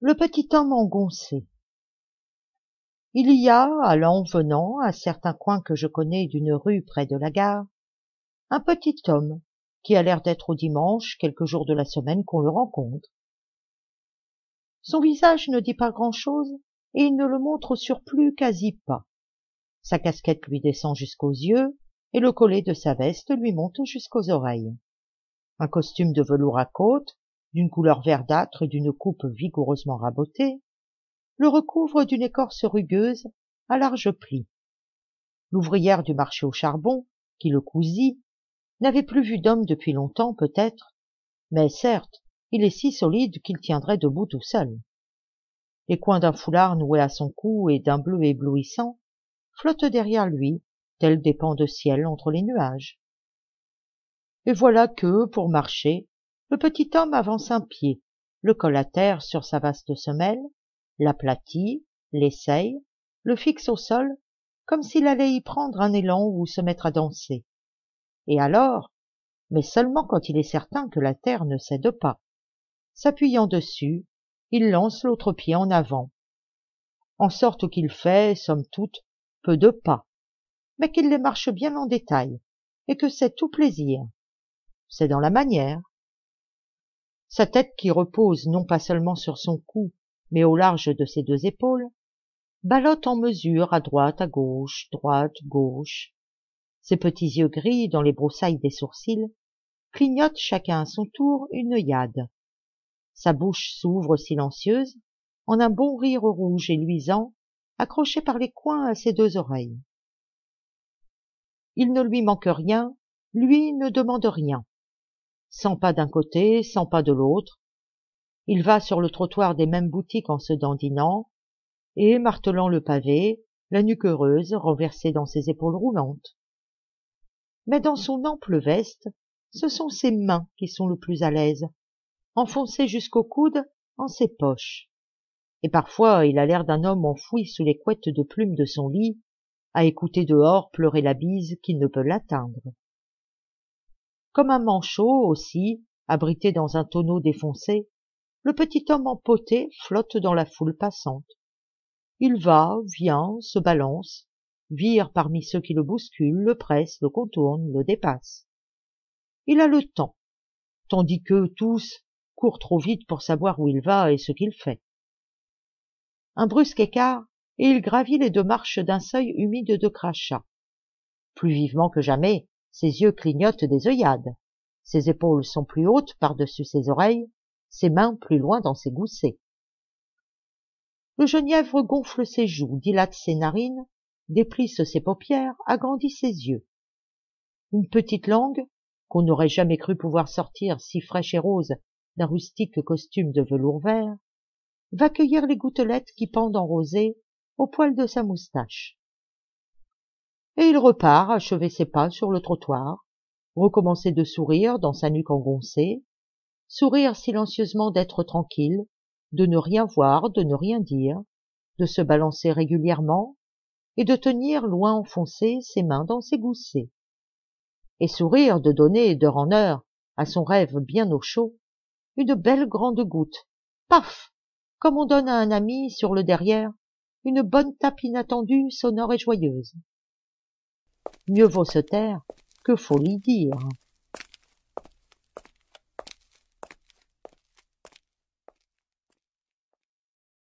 Le petit homme engoncé. Il y a, allant-venant, à certains coins que je connais d'une rue près de la gare, un petit homme qui a l'air d'être au dimanche, quelques jours de la semaine qu'on le rencontre. Son visage ne dit pas grand-chose et il ne le montre au surplus quasi pas. Sa casquette lui descend jusqu'aux yeux et le collet de sa veste lui monte jusqu'aux oreilles. Un costume de velours à côtes, d'une couleur verdâtre et d'une coupe vigoureusement rabotée, le recouvre d'une écorce rugueuse à large plis. L'ouvrière du marché au charbon, qui le cousit, n'avait plus vu d'homme depuis longtemps peut-être, mais certes, il est si solide qu'il tiendrait debout tout seul. Les coins d'un foulard noué à son cou et d'un bleu éblouissant flottent derrière lui, tels des pans de ciel entre les nuages. Et voilà que, pour marcher, le petit homme avance un pied, le colle à terre sur sa vaste semelle, l'aplatit, l'essaye, le fixe au sol, comme s'il allait y prendre un élan ou se mettre à danser. Et alors, mais seulement quand il est certain que la terre ne cède pas, s'appuyant dessus, il lance l'autre pied en avant, en sorte qu'il fait, somme toute, peu de pas, mais qu'il les marche bien en détail, et que c'est tout plaisir. C'est dans la manière. Sa tête qui repose non pas seulement sur son cou, mais au large de ses deux épaules, ballotte en mesure à droite, gauche. Ses petits yeux gris dans les broussailles des sourcils clignotent chacun à son tour une œillade. Sa bouche s'ouvre silencieuse en un bon rire rouge et luisant, accroché par les coins à ses deux oreilles. Il ne lui manque rien, lui ne demande rien. 100 pas d'un côté, 100 pas de l'autre. Il va sur le trottoir des mêmes boutiques en se dandinant, et, martelant le pavé, la nuque heureuse, renversée dans ses épaules roulantes. Mais dans son ample veste, ce sont ses mains qui sont le plus à l'aise, enfoncées jusqu'au coude en ses poches. Et parfois il a l'air d'un homme enfoui sous les couettes de plumes de son lit, à écouter dehors pleurer la bise qui ne peut l'atteindre. Comme un manchot aussi, abrité dans un tonneau défoncé, le petit homme empoté flotte dans la foule passante. Il va, vient, se balance, vire parmi ceux qui le bousculent, le pressent, le contournent, le dépassent. Il a le temps, tandis que tous courent trop vite pour savoir où il va et ce qu'il fait. Un brusque écart, et il gravit les 2 marches d'un seuil humide de crachats. Plus vivement que jamais, ses yeux clignotent des œillades. Ses épaules sont plus hautes par-dessus ses oreilles, ses mains plus loin dans ses goussets. Le genièvre gonfle ses joues, dilate ses narines, déplisse ses paupières, agrandit ses yeux. Une petite langue, qu'on n'aurait jamais cru pouvoir sortir si fraîche et rose d'un rustique costume de velours vert, va cueillir les gouttelettes qui pendent en rosée au poil de sa moustache. Et il repart achever ses pas sur le trottoir, recommencer de sourire dans sa nuque engoncée, sourire silencieusement d'être tranquille, de ne rien voir, de ne rien dire, de se balancer régulièrement et de tenir loin enfoncées ses mains dans ses goussets. Et sourire de donner d'heure en heure à son rêve bien au chaud une belle grande goutte, paf, comme on donne à un ami sur le derrière une bonne tape inattendue, sonore et joyeuse. Mieux vaut se taire que folie dire.